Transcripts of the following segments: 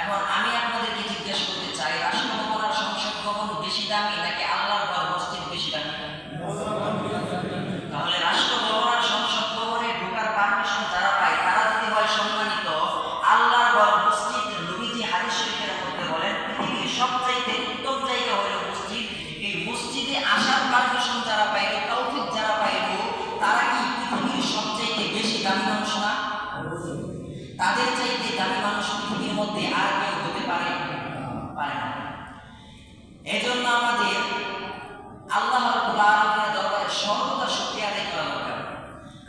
এখন আমি আপনাদেরকে জিজ্ঞাসা করতে চাই, রাষ্ট্র ক্ষমতার সংসদ দামি নাকি আল্লাহর ঘর মসজিদ বেশি দামি? তাহলে রাষ্ট্র ভবন আর সংসদ ভবনে ঢোকার পারমিশন যারা পায় তারা যদি হয় সম্মানিত, আল্লাহর ঘর মসজিদ নবীজি হাদিস শরীফের মধ্যে বলেন পৃথিবীর সবচাইতে উত্তম জায়গা হলো মসজিদ। এই মসজিদে আসার পারমিশন যারা পাইল, তৌফিক যারা পাইল, তারা কি পৃথিবীর সবচাইতে বেশি দামি মানুষ না? তাদের চাইতে দামি মানুষ পৃথিবীর মধ্যে আর কেউ হতে পারে না। এজন্য আমাদের আল্লাহ রাব্বুল আলামিনের দরবারে সর্বদা শুকরিয়া আদায় করা দরকার।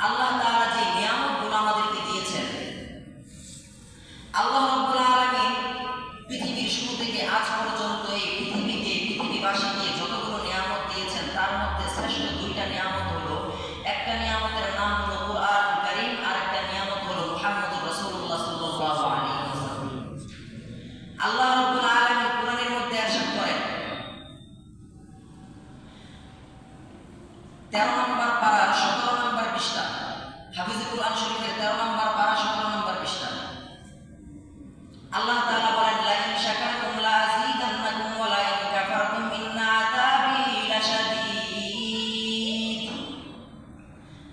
আল্লাহ তাআলা যে নিয়ামতগুলো আমাদেরকে দিয়েছেন, আল্লাহ রাব্বুল আলামিন পৃথিবীর শুরু থেকে আজ পর্যন্ত এই পৃথিবীতে পৃথিবীবাসীকে যতগুলো নিয়ামত দিয়েছেন তার মধ্যে শ্রেষ্ঠ দুইটা নিয়ামত হলো, একটা নিয়ামতের নাম হলো কুরআনুল কারীম, আর একটা নিয়ামত হলো মুহাম্মদুর রাসূলুল্লাহ সাল্লাল্লাহু আলাইহি ওয়াসাল্লাম। আল্লাহ রাব্বুল আলামিন কুরআনের মধ্যে ইরশাদ করেন 13 নম্বর পারা 17 নম্বর পৃষ্ঠা, হাফিজুল কুরআন শরীফের 13 নম্বর পারা 17 নম্বর পৃষ্ঠা, আল্লাহ তাআলা বলেন লা ইন শাকারতুম লা আযীদান্নাকুম ওয়া লা ইন কাফারতুম ইন্না আযাবি লাশাদীদ।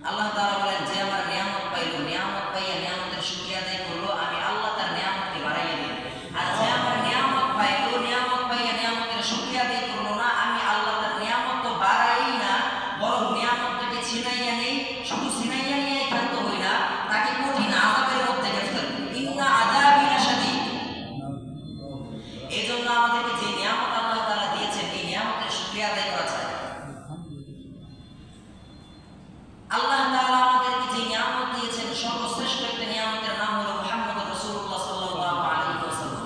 আল্লাহ তাআলা বলেন যে আমার নিয়ামত পাইলো, নিয়ামত পাইয়া নিয়ামতের শুকরিয়া আদায় করলো, আমি আল্লাহ তার নিয়ামতকে বাড়াইয়া দিই। আর যে আমার নিয়ামত পাইলো, নিয়ামত পাইয়া নিয়ামতের শুকরিয়া আদায় করলো না, আমি আল্লাহ তার নিয়ামত তো বাড়াই না, বরং নিয়ামতটাকে ছিনাইয়া নেই। শুধু ছিনাইয়া নিয়ে ক্ষান্ত হই না, তাকে কঠিন আযাবের মধ্যে গ্রেফতার করি। ইন্না আযাবি লাশাদীদ। এই জন্য আমাদেরকে যে নিয়ামত আল্লাহ তাআলা দিয়েছেন, এই নিয়ামতের শুকরিয়া আদায় করা চাই। আল্লাহ তাআলা আমাদেরকে যে নিয়ামত দিয়েছেন, সর্বশ্রেষ্ঠ একটা নিয়ামতের নাম হলো মুহাম্মদুর রাসূলুল্লাহ সাল্লাল্লাহু আলাইহি ওয়াসাল্লাম।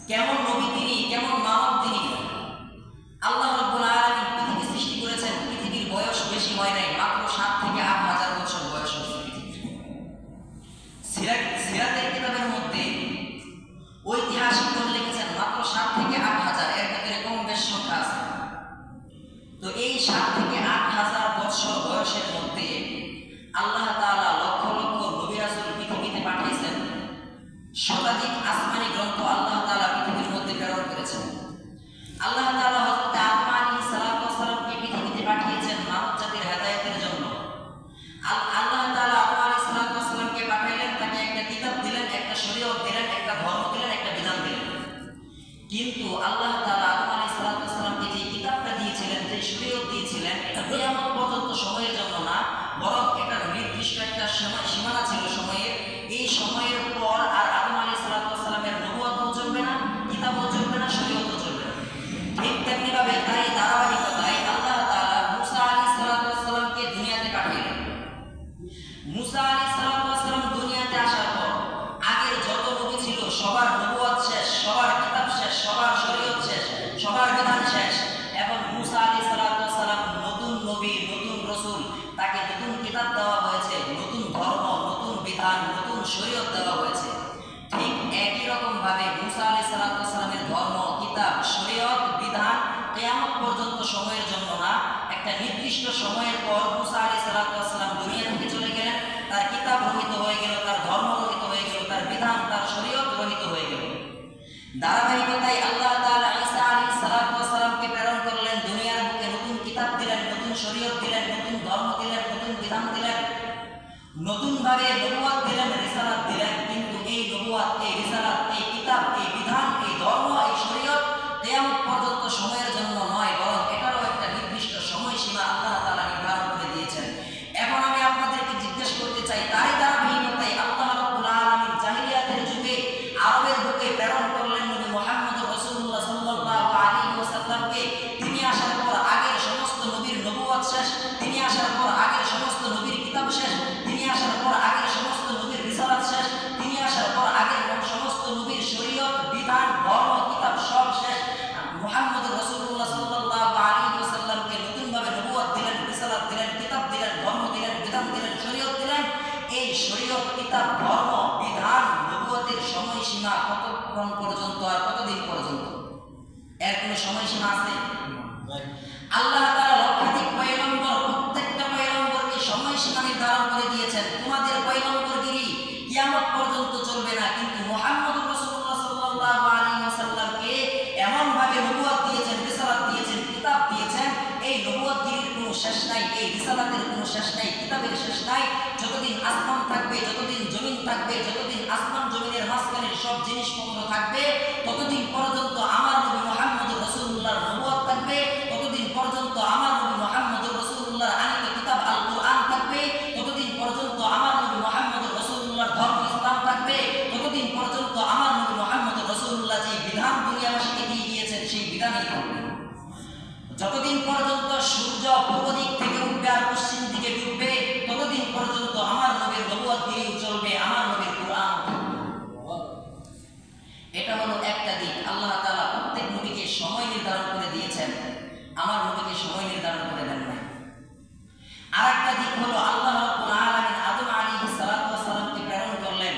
কেমন নবী তিনি, কেমন মানব তিনি! আল্লাহ রাব্বুল আলামিন পৃথিবী সৃষ্টি করেছেন, পৃথিবীর বয়স বেশি হয় নাই, মাত্র 7 থেকে 8 হাজার বছর বয়স হয়েছে পৃথিবীর। সিরাতের কিতাবের মধ্যে ঐতিহাসিকগণ লিখেছেন মাত্র 7 থেকে 8 হাজার, এর ভিতরে কম বেশ সংখ্যা আছে। তো এই 7 থেকে 8 হাজার বছর বয়সের মধ্যে আল্লাহ তাআলা লক্ষ লক্ষ নবী রাসূল পৃথিবীতে পাঠিয়েছেন, শতাধিক আসমানি গ্রন্থ আল্লাহ তাআলা পৃথিবীর মধ্যে প্রেরণ করেছেন। আল্লাহ তাআলা হযরত আদম আলাইহিস সালাতু ওয়াস সালামকে পৃথিবীতে পাঠিয়েছেন মানব জাতির হেদায়েতের জন্য। আল্লাহ তাআলা আদম আলাইহিস সালাতু ওয়াস সালামকে পাঠাইলেন, তাকে একটা কিতাব দিলেন, একটা শরীয়ত দিলেন, একটা ধর্ম দিলেন, একটা বিধান দিলেন। কিন্তু আল্লাহ তাআলা আদম আলাইহিস সালাতু ওয়াস সালামকে যে কিতাবটা দিয়েছিলেন, যে শরীয়ত দিয়েছিলেন, এটা কিয়ামত পর্যন্ত সময়ের জন্য না, বরং এটার নির্দিষ্ট একটা সীমানা ছিল সময়ের। এই সময়ের পর আর আদম আলাইহিস সালাতু ওয়াস সালামের নবুয়তও চলবে না, কিতাবও চলবে না, শরীয়তও চলবে না। ঠিক তেমনি ভাবে তাই ধারাবাহিকতায় আল্লাহ তাআলা মূসা আলাইহিস সালাতু ওয়াস সালামকে দুনিয়াতে পাঠাইলেন। মূসা আলাইহিস সালাতু ওয়াস সালাম দুনিয়াতে আসার পর আগের যত নবী ছিল সবার নবুয়ত শেষ, সবার কিতাব শেষ, সবার শরীয়ত শেষ, সবার বিধান শেষ। এখন মূসা আলাইহিস সালাতু ওয়াস সালাম নতুন নবী, নতুন রাসূল, তাকে নতুন কিতাব দেওয়া হয়েছে, নতুন ধর্ম, নতুন বিধান, নতুন শরীয়ত দেওয়া হয়েছে। ঠিক একই রকম ভাবে মূসা আলাইহিস সালাতু ওয়াস সালামের ধর্ম, কিতাব, শরীয়ত, বিধান কিয়ামত পর্যন্ত সময়ের জন্য না, একটা নির্দিষ্ট সময়ের পর মূসা আলাইহিস সালাতু ওয়াস সালাম দুনিয়া থেকে চলে গেলেন, তার কিতাব রহিত হয়ে গেল, তার ধর্ম রহিত হয়ে গেল, তার বিধান, তার শরীয়ত রহিত হয়ে গেল। ধারাবাহিকতায় আল্লাহ তাআলা ঈসা আলাইহিস সালাতু ওয়াস সালামকে প্রেরণ করলেন, দুনিয়ার বুকে নতুন কিতাব দিলেন, নতুন শরীয়ত দিলেন, নতুন ধর্ম দিলেন, নতুন বিধান দিলেন, নতুন ভাবে নবুয়ত দিলেন, রিসালাত দিলেন। কিন্তু এই নবুয়ত, এই রিসালাত, এই কিতাব, এই বিধান, এই ধর্ম, এই শরীয়ত কিয়ামত পর্যন্ত সময়ের জন্য নয়, বরং এটারও একটা নির্দিষ্ট সময়সীমা আল্লাহ তাআলা নির্ধারণ করে দিয়েছেন। এখন আমি আপনাদেরকে জিজ্ঞেস করতে চাই, তারই ধারাবাহিকতায় আল্লাহ রাব্বুল আলামিন জাহিলিয়াতের যুগে আরবের বুকে প্রেরণ করলেন নবী মুহাম্মদুর রাসূলুল্লাহ সাল্লাল্লাহু আলাইহি ওয়াসাল্লামকে। তিনি আসার পর আগের সমস্ত নবীর নবুয়ত শেষ, তিনি আসার পর আগের সমস্ত নবীর কিতাব শেষ, তিনি আসার পর আগের সমস্ত নবীর রিসালাত শেষ, তিনি আসার পর আগের সমস্ত নবীর শরীয়ত, বিধান, ধর্ম, কিতাব সব শেষ। মুহাম্মদুর রাসূলুল্লাহ সাল্লাল্লাহু আলাইহি ওয়াসাল্লামকে নতুন ভাবে নবুয়ত দিলেন, রিসালাত দিলেন, কিতাব দিলেন, ধর্ম দিলেন, বিধান দিলেন, শরীয়ত দিলেন। এই শরীয়ত, কিতাব, ধর্ম, বিধান, নবুয়তের সময়সীমা কতক্ষণ পর্যন্ত আর কতদিন পর্যন্ত? এর কোনো সময়সীমা আছে? আল্লাহ তাআলা লক্ষাধিক পয়গম্বর, প্রত্যেকটা পয়গম্বরকে সময়সীমা নির্ধারণ করে দিয়েছেন। তোমাদের পয়গম্বরগিরি কিয়ামত পর্যন্ত চলবে না, কিন্তু মুহাম্মদুর রাসূলুল্লাহ সাল্লাল্লাহু আলাইহি ওয়াসাল্লামকে এমন ভাবে শেষ নাই, এই রিসালাতের কোনো শেষ নাই, কিতাবের শেষ নাই। যতদিন আসমান থাকবে, যতদিন জমিন থাকবে, যতদিন আসমান জমিনের মাঝখানে সব জিনিসপত্র থাকবে, ততদিন পর্যন্ত আমার নবী মুহাম্মদুর রাসূলুল্লাহর নবুয়ত থাকবে, ততদিন পর্যন্ত আমার নবী মুহাম্মদুর রাসূলুল্লাহর আনিত কিতাব আল কুরআন থাকবে, ততদিন পর্যন্ত আমার নবী মুহাম্মদুর রাসূলুল্লাহর ধর্ম ইসলাম থাকবে, ততদিন পর্যন্ত আমার নবী মুহাম্মদুর রাসূলুল্লাহ যে বিধান দুনিয়াবাসীকে দিয়ে গিয়েছেন সেই বিধানই থাকবে। যতদিন পর্যন্ত সূর্য পূর্ব দিক থেকে উঠবে আর পশ্চিম দিকে ডুববে, ততদিন পর্যন্ত আমার নবীর নবুয়ত দিয়েই চলবে, আমার নবীর কুরআন থাকবে। এটা হলো একটা দিক। আল্লাহ তাআলা প্রত্যেক নবীকে সময় নির্ধারণ করে দিয়েছেন, আমার নবীকে সময় নির্ধারণ করে দেন নাই। আর একটা দিক হলো আল্লাহ রাব্বুল আলামিন আদম আলাইহিস সালাতু ওয়াস সালামকে প্রেরণ করলেন,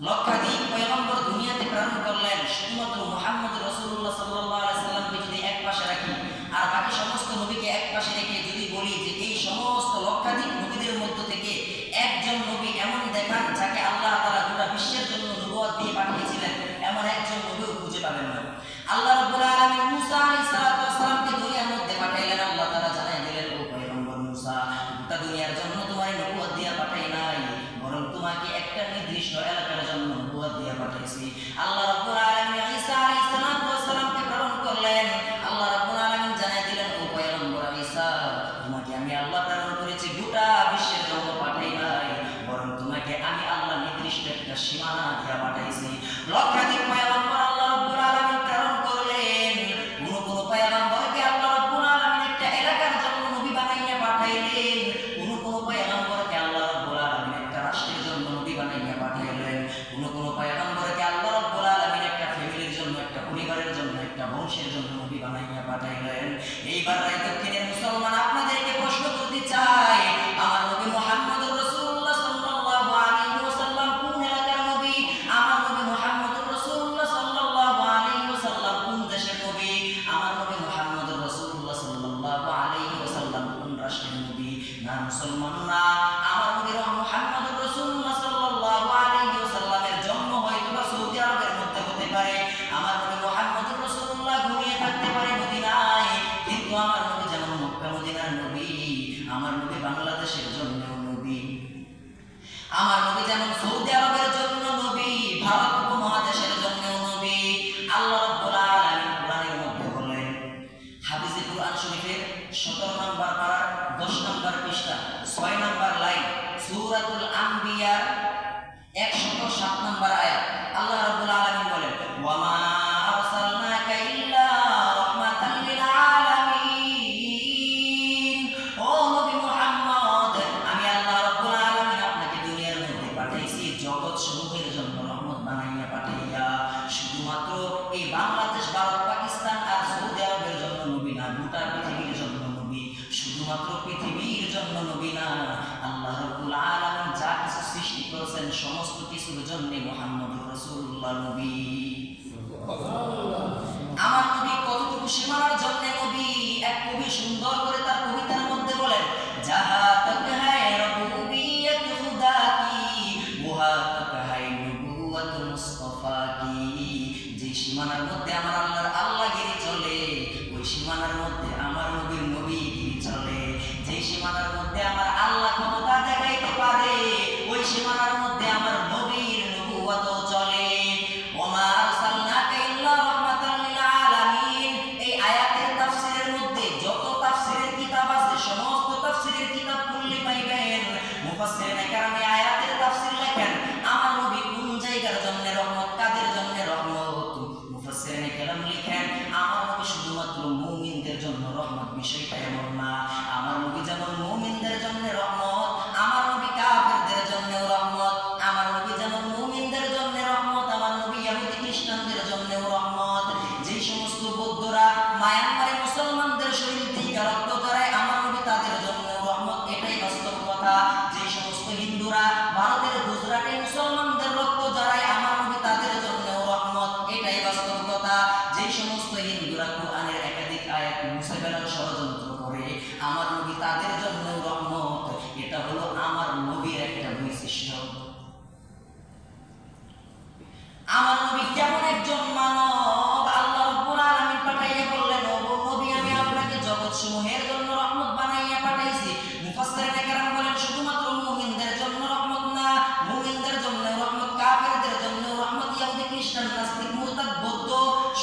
লক্ষাধিক পয়গম্বর দুনিয়াতে প্রেরণ করলেন। শুধুমাত্র মুহাম্মদ রাসূলুল্লাহ সাল্লাল্লাহু আলাইহি সাল্লামকে যদি এক পাশে রাখি আর বাকি সমস্ত নবীকে এক পাশে রেখে যদি বলি যে এই সমস্ত লক্ষাধিক নবীদের মধ্য থেকে একজন নবী এমন দেখান যাকে আল্লাহ তাআলা গোটা বিশ্বের জন্য নবুয়ত দিয়ে পাঠিয়েছিলেন, এমন একজন নবীও খুঁজে পাবেন না। আল্লাহ রাব্বুল আলামিন মুসা আলাইহিস সালাতু ওয়াস সালামকে দুনিয়ার মধ্যে পাঠাইলেন। আল্লাহ তাআলা জানাই দিলেন, ও পয়গম্বর মুসা, গোটা দুনিয়ার জন্য তোমার নবুয়ত দিয়ে পাঠাই নাই, বরং তোমাকে একটা নির্দিষ্ট এলাকার জন্য নবুয়ত দিয়ে পাঠিয়েছি। আল্লাহ রাব্বুল আলামিন ঈসা আলাইহিস সালাতু ওয়াস সালামকে প্রেরণ করলেন। আল্লাহ রাব্বুল আলামিন জানাই দিলেন, ও পয়গম্বর ঈসা, তোমাকে আমি আল্লাহ প্রেরণ করেছি, গোটা বিশ্বের জন্য পাঠাই নাই, বরং তোমাকে আমি আল্লাহ নির্দিষ্ট একটা সীমানা দিয়ে পাঠাইছি। লক্ষাধিক পয়গম্বর আল্লাহ রাব্বুল আলামিন প্রেরণ করলেন, কোন পয়গম্বরকে আল্লাহ রাব্বুল আলামিন একটা এলাকার জন্য নবী বানাইয়া পাঠাইলেন, কোন পয়গম্বরকে আল্লাহ রাব্বুল আলামিন একটা রাষ্ট্রের জন্য নবী বানাইয়া পাঠাইলেন, কোন পয়গম্বরকে আল্লাহ রাব্বুল আলামিন একটা ফ্যামিলির জন্য, একটা পরিবারের জন্য, একটা বংশের জন্য নবী বানাইয়া পাঠাইলেন। এইবার দক্ষিণের মুসলমান আপনাদেরকে প্রশ্ন করতে চাই, আমার নবী মুহাম্মদুর রাসূলুল্লাহ সাল্লাল্লাহু আলাইহি ওয়াসাল্লাম কোন এলাকার নবী? আমার নবী মুহাম্মদুর রাসূলুল্লাহ সাল্লাল্লাহু আলাইহি ওয়াসাল্লাম কোন দেশের নবী? আমার নবী মুহাম্মদুর রাসূলুল্লাহ সাল্লাল্লাহু আলাইহি ওয়াসাল্লাম কোন রাষ্ট্রের নবী? না মুসলমান না, আমার নবী মুহাম্মদুর রাসূলুল্লাহ সাল্লাল্লাহু আলাইহি ওয়াসাল্লামের জন্ম হয়তো সৌদি আরবের মধ্যে হতে পারে, আমার নবী মুহাম্মদুর রাসূলুল্লাহ ঘুমিয়ে থাকতে পারে মদিনায়, কিন্তু আমার নবী যেমন মক্কা মদিনার নবী, আমার নবী বাংলাদেশের জন্য নবী, আমার নবী যেমন সৌদি আরবের জন্য নবী, ভারত উপমহাদেশের জন্য নবী। আল্লাহ রাব্বুল আলামিন কোরআনের মধ্যে বলেন, হাদিসে কুরআন শরীফের 17 নম্বর পারা 10 নম্বর পৃষ্ঠা 6 নম্বর লাইন, সূরাতুল আম্বিয়া 107 নম্বর আয়াত, আল্লাহ রাব্বুল আলামিন বলেন, ওয়া মা আরসালনাকা ইল্লা রাহমাতাল লিল আলামিন। ও নবী মুহাম্মদ, আমি আল্লাহ রাব্বুল আলামিন আপনাকে দুনিয়ার মধ্যে পাঠাইছি জগৎ সমূহের জন্য রহমত বানাইয়া পাঠাইয়া। শুধুমাত্র এই বাংলাদেশ, ভারত, পাকিস্তান আর সৌদি আরবের জন্য নবী না, গোটা পৃথিবীর জন্য নবী। শুধুমাত্র পৃথিবীর জন্য নবী না, আল্লাহ রাব্বুল আলামিন যা কিছু সৃষ্টি করেছেন সমস্ত কিছুর জন্য মুহাম্মদুর রাসূলুল্লাহ নবী। আমার নবী কতটুকু সীমানার জন্য নবী, এক কবি সুন্দর করে তার কবিতার মধ্যে বলেন, জাহা তক হ্যায় রবুবিয়ত খুদা কি, ওহা তক হ্যায় নবুওয়াত মুস্তাফা কি। যে সীমানার মধ্যে আমার আল্লাহর আল্লাহগিরি চলে, ওই সীমানার মধ্যে আমার নবীর নবীগিরি চলে। যে সীমানার মধ্যে আমার আল্লাহ ক্ষমতা দেখাইতে পারে, ওই সীমানার মধ্যে আমার নবীর নবুওয়াত চলে। ওমা আরসালনাকা ইল্লা রাহমাতাল লিল আলামিন। এই আয়াতের তাফসীরের মধ্যে যত তাফসীরের কিতাব আছে সমস্ত তাফসীরের কিতাব পড়লে পাইবেন মুফাসসিরিনে কেরাম এই আয়াতের তাফসীর লেখেন, আমার নবী কোন জায়গার জন্য রহমত, কাদের জন্য রহমত। মুফাসসিরিনে কেরাম লিখেন, আমার নবী শুধুমাত্র মুমিনদের জন্য রহমত, বিষয়টা এমন না। আমার নবী যেমন মুমিনদের জন্য রহমত, আমার নবী কাফেরদের জন্য রহমত। আমার নবী যেমন মুমিনদের জন্য রহমত, আমার নবী ইহুদি খ্রিস্টানদের জন্য রহমত। যে সমস্ত বৌদ্ধরা মায়ানমারে মুসলমানদের শরীর থেকে রক্ত ঝরায়, আমার নবী তাদের জন্য রহমত, এটাই বাস্তব কথা। যে সমস্ত হিন্দুরা ভারতের গুজরাটে মুসলমানদের রক্ত ঝরায়, আমার নবী তাদের জন্য রহমত, এটাই বাস্তব কথা। যে সমস্ত হিন্দুরা কোরআনের একাধিক আয়াত মুছে ফেলার ষড়যন্ত্র করে, আমার নবী তাদের জন্য রহমত, এটা হলো আমার নবীর একটা বৈশিষ্ট্য। আমার নবী কেমন একজন মানব, আল্লাহ রাব্বুল আলামিন পাঠাইয়া বললেন, ও নবী আমি আপনাকে জগৎ সমূহের জন্য রহমত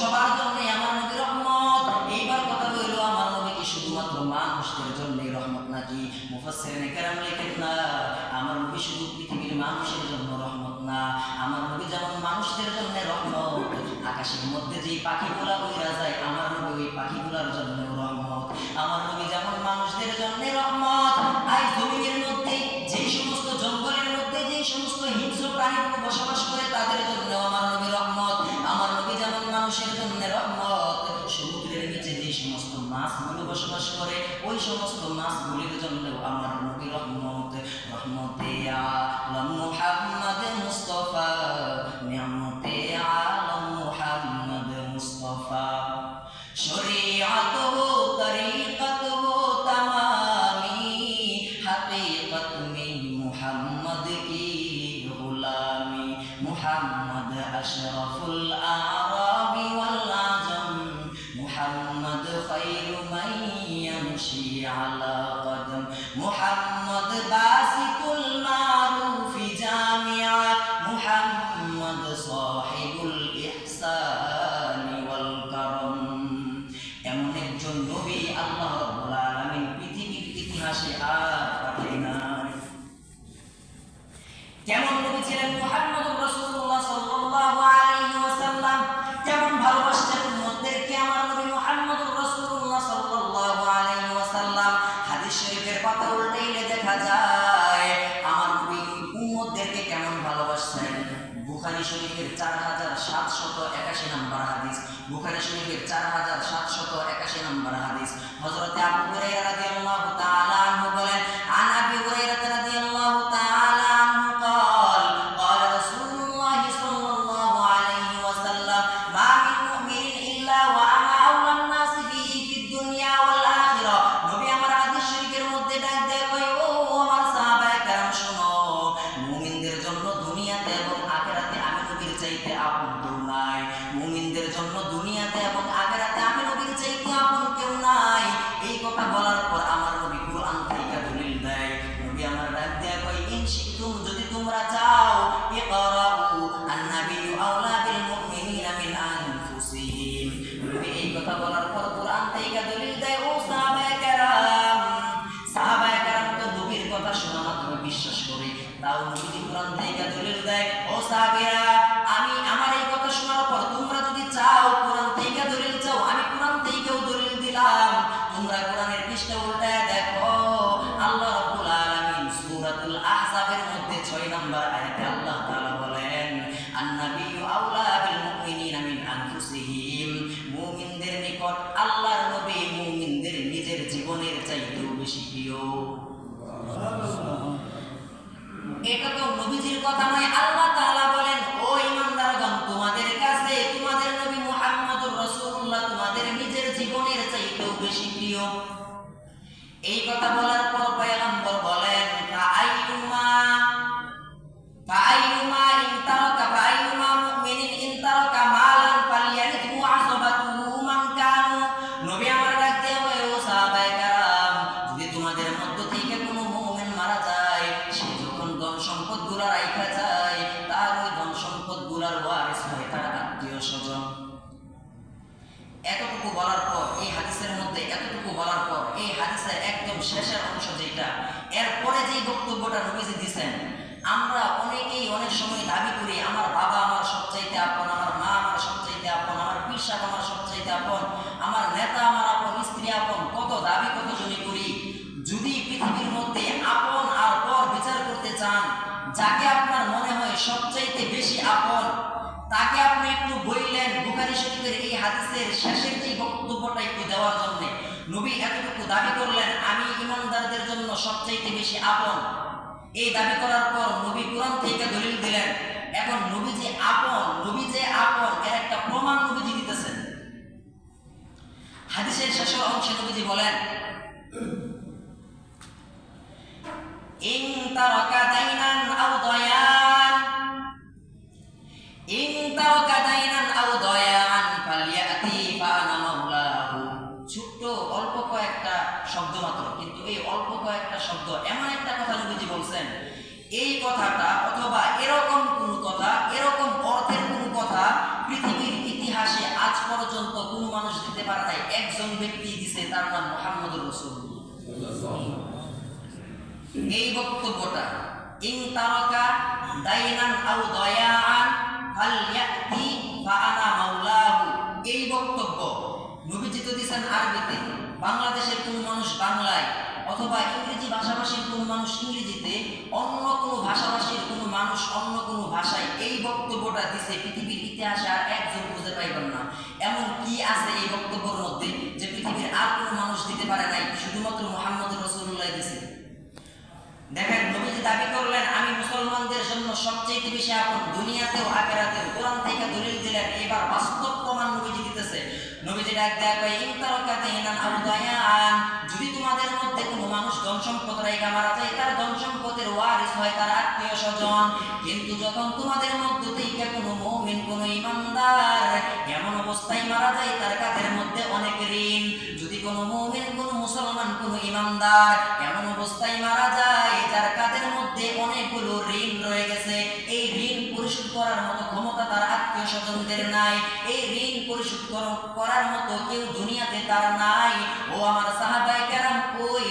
সবার জন্য আমার নবী রহমত। এইবার কথা হইল আমার নবী কি শুধুমাত্র মানুষদের জন্যই রহমত নাকি? মুফাসসিরিনে কেরাম লেখেন না, আমার নবী শুধু পৃথিবীর মানুষের জন্য রহমত না, আমার নবী যেমন মানুষদের জন্য রহমত, আকাশের মধ্যে যে পাখিগুলা উড়া যায় আমার নবী ওই পাখিগুলার জন্য রহমত। আমার নবী যেমন মানুষদের জন্য রহমত, আর জমিনের মধ্যে যে সমস্ত জঙ্গলের মধ্যে যে সমস্ত হিংস্র প্রাণীগুলো বসবাস করে তাদের জন্য আমার নবী রহমত। আমার নবী যেমন মানুষের জন্য রহমত, সমুদ্রের নিচে যে সমস্ত মাছগুলো বসবাস করে ওই সমস্ত মাছগুলির জন্য আমার নবী রহমত। রহমতে আলম মুহাম্মদ মুস্তাফা, নিয়ামতে আলম মুহাম্মদ মুস্তাফা, শরীআতুহু তরিকাতুহু তামামি, হাকিকত में मुहम्मद की गुलामी, मुहम्मद अशरफुल आराबी वल आजम, मुहम्मद खैरु मन यमशी अला कदम, मुहम्मद बासितुल मारूफि जामिआ, मुहम्मद साहिबुल इहसानि वल करम। এমন একজন নবী আল্লাহ রাব্বুল আলামিন পৃথিবীর ইতিহাসে আর পাঠায় নাই। কেমন নবী ছিলেন মুহাম্মদুর রাসূলুল্লাহ সাল্লাল্লাহু আলাইহি ওয়াসাল্লাম, কেমন ভালোবাসতেন উম্মতদেরকে আমার নবী মুহাম্মদুর রাসূলুল্লাহ সাল্লাল্লাহু আলাইহি ওয়াসাল্লাম। হাদিস শরীফের পাতা উল্টাইলে দেখা যায় আমার নবী উম্মতদেরকে কেমন ভালোবাসতেন। বুখারী শরীফের 4781 নম্বর হাদিস, বুখারী শরীফের 4781 নম্বর হাদিস, হযরত আবু হুরায়রা রাদিয়াল্লাহু তাআলা আনহু বলেন, আন আবি হুরায়রা রাদিয়াল্লাহু তাআলা আনহু قال قال رسول الله صلى الله عليه وسلم ما من مؤمن الا وانا اولى الناس به في الدنيا والاخره। নবী আমার হাদিস শরীফের মধ্যে ডাক দেয় কই, ও আমার সাহাবায়ে কেরাম শুনো, মুমিনদের জন্য দুনিয়াতে এবং আখিরাতে আমি নবীর চাইতে আপন কেউ নাই। মুমিনদের জন্য দুনিয়াতে এবং আখিরাতে আমি নবীর চাইতে আপন কেউ নাই। এই কথা বলার পর আমার নবী কুরআন থেকে দলিল দেয়। নবী আমার ডাক দেয় কই, ইন শিতুম, যদি তোমরা চাও, ইকরাউ আন-নাবিয়্যু আওলা বিল মুমিনিনা মিন আনফুসিহিম। নবী এই কথা বলার পর কুরআন থেকে দলিল দেয়। ও সাহাবায়ে কেরাম, সাহাবায়ে কেরাম তো নবীর কথা শোনা মাত্র বিশ্বাস করে, তাও নবী কুরআন থেকে দলিল দেয়, ও সাহাবীরা আমি আমার এই কথা শোনার পর তোমরা যদি চাও কুরআন থেকে দলিল চাও, আমি কুরআন থেকেও দলিল দিলাম। তোমরা কুরআনের পৃষ্ঠা উল্টায় দেখো, আল্লাহ রাব্বুল আলামিন সূরাতুল আহজাবের মধ্যে 6 নম্বর আয়াতে আল্লাহ তাআলা বলেন, আন-নাবিয়্যু আওলা বিল মুমিনিনা মিন আনফুসিহিম। মুমিনদের নিকট আল্লাহর নবী মুমিনদের নিজের জীবনের চাইতেও বেশি প্রিয়। এটা তো নবীজির কথা নয়, আল্লাহ তাআলা বলেন, ও ঈমানদারগণ, তোমাদের কাছে তোমাদের নবী মুহাম্মদুর রাসূলুল্লাহ তোমাদের নিজের জীবনের চাইতেও বেশি প্রিয়। এই কথা বলার পর পয়গম্বর বলেন, ফাআইয়ুমা মুমিনিন ইন তারাকা মালান ফালইয়ারিথু আসবাতুহু মান কানু। নবী আমার ডাক দিয়ে বলে, ও সাহাবায়ে কেরাম, যদি তোমাদের মধ্য থেকে কোনো মুমিন মারা যায়, সে যখন ধন সম্পদগুলো রাইখা যায়, তার ওই ধন সম্পদগুলোর ওয়ারিস হয় তার আত্মীয় স্বজন। এতটুকু বলার পর এই হাদিসের মধ্যে এতটুকু বলার পর এই হাদিসের একদম শেষের অংশ যেটা, এরপরে যে বক্তব্যটা নবীজি দিয়েছেন, আমরা অনেকেই অনেক সময় দাবি করি আমার বাবা আমার সবচাইতে আপন, আমার মা আমার সবচাইতে আপন, আমার পীর সাহেব আমার সবচাইতে আপন, আমার নেতা আমার আপন, স্ত্রী আপন, কত দাবি কত জমি করি। যদি পৃথিবীর মধ্যে আপন আর পর বিচার করতে চান, যাকে আপনার মনে হয় সবচাইতে বেশি আপন তাকে আপনি একটু বললেন বুখারী শরীফের এই হাদিসের শেষের যে বক্তব্যটা একটু দেওয়ার জন্য নবী এতটুকু দাবি করলেন, আমি ঈমানদারদের জন্য সবচাইতে বেশি আপন। এই দাবি করার পর নবী কুরআন থেকে দলিল দিলেন। এখন নবী যে আপন এর একটা প্রমাণ নবীজি দিতেছেন। হাদিসের শেষের অংশে নবীজি বলেন, ইন তারাকা দাইনান আও দয়ান, ইন তারাকা দাইনান আও দয়ান ফালিয়াতি ফাআনা মাওলাহু। ছোট্ট অল্প কয়েকটা শব্দ মাত্র, কিন্তু এই অল্প কয়েকটা শব্দ এমন একটা কথা নবীজি বলছেন, এই কথাটা অথবা এরকম কোনো কথা, এরকম অর্থের কোনো কথা পৃথিবীর ইতিহাসে আজ পর্যন্ত দিতে পারে নাই, একজন ব্যক্তি দিছে, তার নাম মুহাম্মদুর রাসূলুল্লাহ। এই বক্তব্যটা ইন তারাকা দাইনান আও দয়াআন ফালইয়াতি ফাআনা মাওলাহু, এই বক্তব্য নবীজি তো দিয়েছেন আরবিতে, বাংলাদেশের কোনো মানুষ বাংলায়, অথবা ইংরেজি ভাষাভাষীর কোনো মানুষ ইংরেজিতে, অন্য কোনো ভাষাভাষীর কোনো মানুষ অন্য কোনো ভাষায় এই বক্তব্যটা দিছে, পৃথিবীর ইতিহাসে আর একজন খুঁজে পাইবেন না। এমন কি আছে এই বক্তব্যের মধ্যে যে পৃথিবীর আর কোনো মানুষ দিতে পারে নাই, শুধুমাত্র মুহাম্মদ রাসূলুল্লাহ দিছে। দেখেন, নবীজি দাবি করলেন আমি মুসলমানদের জন্য সবচেয়ে বেশি আপন, দুনিয়াতেও আখিরাতেও। কোরআন থেকে দলিল দিলেন, এবার বাস্তব প্রমাণ নবীজি দিতেছে। নবীজি ডাক দেয়া কয় ইন তারাকাতাইনান আও দায়ান, যদি তোমাদের মধ্যে কোনো মানুষ ধন সম্পদ রাইখা মারা যায়, তার ধন সম্পদের ওয়ারিস হয় তার আত্মীয় স্বজন। কিন্তু যখন তোমাদের মধ্য থেকে কোনো মুমিন, কোনো ইমানদার এমন অবস্থায় মারা যায় তার কাঁধের মধ্যে অনেক ঋণ, যদি কোনো মুমিন, কোনো মুসলমান, কোনো ইমানদার এমন অবস্থায় মারা যায় যার কাঁধের মধ্যে অনেকগুলো ঋণ রয়ে গেছে, এই ঋণ পরিশোধ করার মতো ক্ষমতা তার আত্মীয় স্বজনদের নাই, এই ঋণ পরিশোধ করার মতো কেউ দুনিয়াতে তার নাই, ও আমার সাহাবায়ে কেরাম, ওই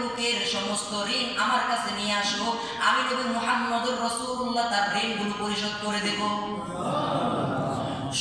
লোকের সমস্ত ঋণ আমার কাছে নিয়ে আসো, আমি নবী মুহাম্মদুর রাসূলুল্লাহ তার ঋণগুলো পরিশোধ করে দেব।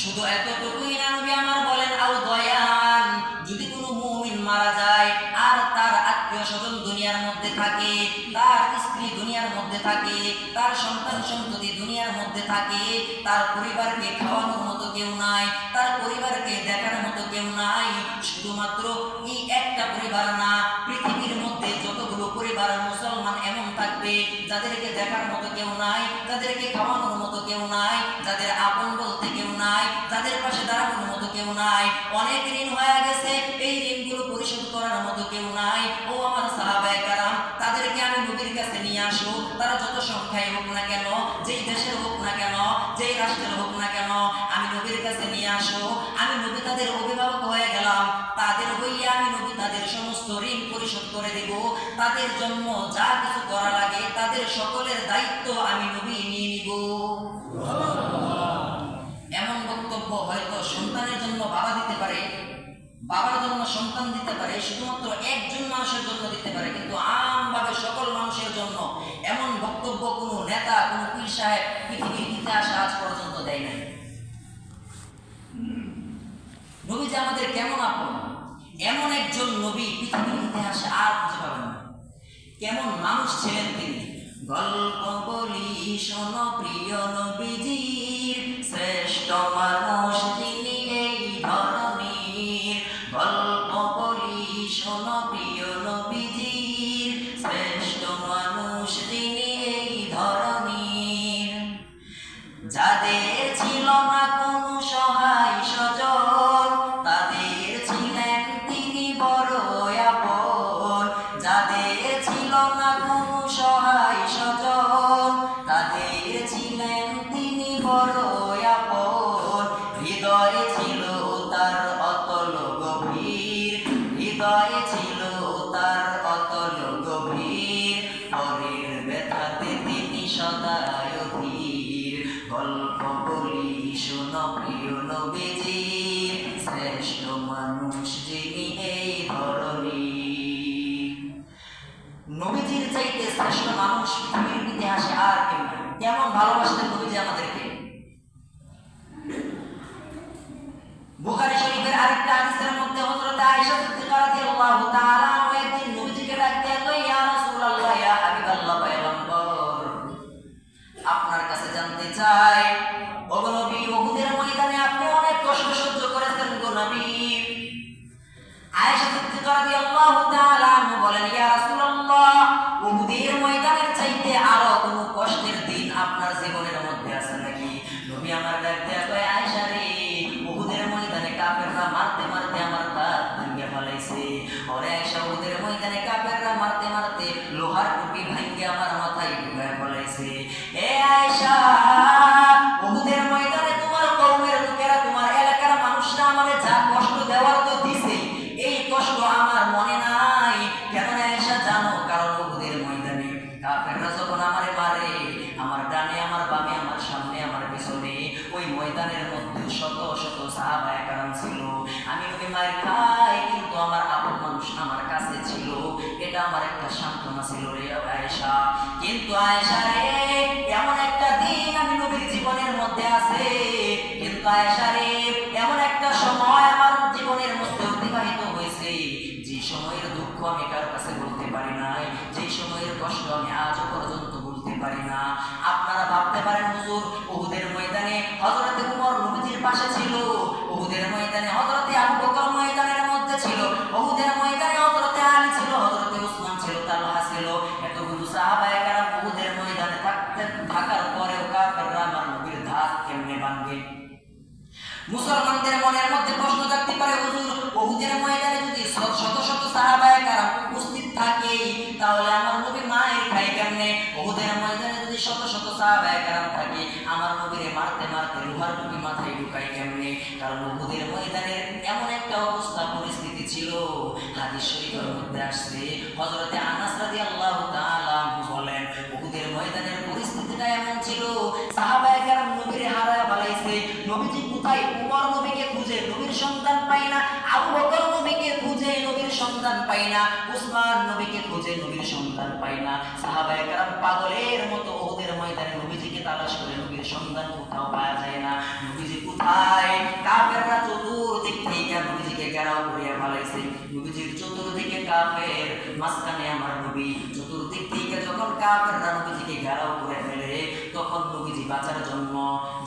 শুধু এতটুকুই না, নবী আমার বলেন আও দয়ান, যদি কোনো মুমিন মারা যায় আর তার আত্মীয় স্বজন দুনিয়ার মধ্যে থাকে, তার স্ত্রী দুনিয়ার মধ্যে থাকে, তার সন্তান সন্ততি দুনিয়ার মধ্যে থাকে, তার পরিবারকে খাওয়ানোর মতো কেউ নাই, তার পরিবারকে দেখার মতো কেউ নাই, শুধুমাত্র এই একটা পরিবার না, পৃথিবীর মধ্যে যতগুলো পরিবার মুসলমান এমন থাকবে যাদেরকে দেখার মতো কেউ নাই, যাদেরকে খাওয়ানোর মতো কেউ নাই, যাদের আপন বলতে কেউ নাই, যাদের পাশে দাঁড়ানোর মতো কেউ নাই, অনেক ঋণ হয়ে গেছে, এই ঋণগুলো পরিশোধ করার মতো কেউ নাই, ও আমার সাহাবায়ে কেরাম, তাদেরকে আমি নবীর কাছে নিয়ে আসো, তারা যত সংখ্যায় হোক না কেন, যেই দেশের হোক না কেন, যেই রাষ্ট্রের হোক না কেন, আমি নবীর কাছে নিয়ে আসো, আমি নবী তাদের অভিভাবক হয়ে গেলাম, তাদের হইয়া আমি নবী তাদের সমস্ত ঋণ পরিশোধ করে দেব, তাদের জন্য যা কিছু করা লাগে তাদের সকলের দায়িত্ব আমি নবী নিয়ে নিব। এমন বক্তব্য হয়তো সন্তানের জন্য বাবা দিতে পারে, বাবার জন্য সন্তান দিতে পারে, শুধুমাত্র একজন মানুষের জন্য দিতে পারে, কিন্তু আমভাবে সকল মানুষের জন্য এমন বক্তব্য কোনো নেতা, কোনো পীর সাহেব পৃথিবীর ইতিহাসে আজ পর্যন্ত দেয় নাই। নবী যে আমাদের কেমন আপন, এমন একজন নবী পৃথিবীর ইতিহাসে আর খুঁজে পাবেন না। কেমন মানুষ ছিলেন তিনি, গল্প বলি শোনো প্রিয় নবীজির, শ্রেষ্ঠ মানুষ তিনি এই ধরনীর, গল্প বলি শোনো প্রিয় নবীজির, শ্রেষ্ঠ মানুষ তিনি এই ধরনীর। যাদের ছিল না কোনো সহায় স্বজন, তাদের ছিলেন তিনি বড় আপন, যাদের ছিল না কোনো সহায় স্বজন, তাদের ছিলেন তিনি বড় আপন, হৃদয়ে ছিল তার অতল গভীর, হৃদয়ে ছিল তার অতল গভীর, পরের ব্যথাতে তিনি সদায় ধীর, গল্প বলি শোনো প্রিয় নবীজির, শ্রেষ্ঠ মানুষ যিনি এই ধরনীর। নবীজির চাইতে শ্রেষ্ঠ মানুষ পৃথিবীর ইতিহাসে আর কেউ নেই। কেমন ভালোবাসতেন নবীজি আমাদেরকে। বুখারী শরীফের আরেকটা হাদিসের মধ্যে হযরত আয়েশা সিদ্দিকা রাদিয়াল্লাহু তাআলা আনহা একদিন নবীজিকে ডাকতে কই, ইয়া রাসূলুল্লাহ, ইয়া হাবিবাল্লাহ, পয়গম্বর, আপনার কাছে জানতে চাই, ওগো নবী, উহুদের ময়দানে আপনি অনেক কষ্ট সহ্য করেছেন গো নবী। আয়েশা সিদ্দিকা রাদিয়াল্লাহু তাআলা আনহা বলেন, ইয়া রাসূলুল্লাহ, উহুদের ময়দানের চাইতে আরো কোনো কষ্টের দিন আপনার জীবনের মধ্যে আছে নাকি? নবী আমার ডাকতে কয়, আয়েশা রে, উহুদের ময়দানে কাফেররা মারতে মারতে আমার দাঁত ভেঙে ফেলাইছে। ওরে আয়েশা, উহুদের ময়দানে কাফেররা মারতে মারতে লোহার টুপি ভেঙে আমার মাথায় ঢুকায় ফেলাইছে। এ আয়েশা, উহুদের ময়দানে তোমার কওমের লোকেরা, তোমার এলাকার মানুষরা আমারে যা কষ্ট দেওয়ার তো দিছে, এই কষ্ট আমার মনে নাই। ওই ময়দানের মধ্যে শত শত সাহাবায়ে কেরাম ছিল। আমি নবী মার খাই কিন্তু আমার আপন মানুষ আমার কাছে ছিল, এটা আমার একটা সান্ত্বনা ছিল রে আয়েশা। কিন্তু আয়েশা রে, এমন একটা দিন আমি নবীর জীবনের মধ্যে আছে, কিন্তু আয়েশা রে, এমন একটা সময় আমার জীবনের মধ্যে অতিবাহিত হয়েছে যে সময়ের দুঃখ আমি কার কাছে বলতে পারি নাই, যে সময়ের কষ্ট আমি আজও পর্যন্ত বলতে পারি না। আপনারা ভাবতে পারেন হুজুর, উহুদের ময়দানে হযরতে উমর নবীজির পাশে ছিল, উহুদের ময়দানে হযরতে আবু বকর ময়দানের মধ্যে ছিল, উহুদের ময়দানে হযরতে আলী ছিল, হযরতে উসমান ছিল, তালহা ছিল, এতগুলো সাহাবায়ে কেরাম উহুদের ময়দানে থাকার পরেও কাফেররা আমার নবীর ধাত কেমনে ভাঙবে? মুসলমানদের মনের মধ্যে প্রশ্ন থাকতে পারে, হুজুর উহুদের ময়দানে যদি শত শত সাহাবায়ে কেরাম উপস্থিত থাকে তাহলে আমার নবী মায়ের খায় কেমনে? উহুদের ময়দানে যদি শত শত সাহাবায়ে কেরাম থাকে আমার নবীরে মারতে মারতে লোহার টুপি মাথায় ঢুকায় কেমনে? কারণ উহুদের ময়দানের এমন একটা অবস্থা পরিস্থিতি ছিল, হাদিস শরীফের মধ্যে আসছে, হযরতে আনাস রাদিয়াল্লাহু তাআলা বলেন উহুদের ময়দানের পরিস্থিতিটা এমন ছিল, সাহাবায়ে কেরাম নবীরে হারায় ফেলাইছে, নবীজি কোথায়? উমর নবীকে খুঁজে নবীর সন্ধান পায় না, আবু বকর নবীকে খুঁজে নবীর সন্ধান পায় না, উসমান নবীকে খুঁজে নবীর সন্ধান পায় না। সাহাবায়ে কেরাম পাগলের মতো উহুদের ময়দানে নবীজিকে তালাশ করে নবীর সন্ধান কোথাও পাওয়া যায় না। নবীজি কোথায়? কাফেররা চতুর্দিক থেকে নবীজিকে ঘেরাও করিয়া ফেলাইছে, নবীজির চতুর্দিকে কাফের, মাঝখানে আমার নবী। চতুর্দিক থেকে যখন কাফেররা নবীজিকে ঘেরাও করে ফেলে তখন নবীজি বাঁচার জন্য,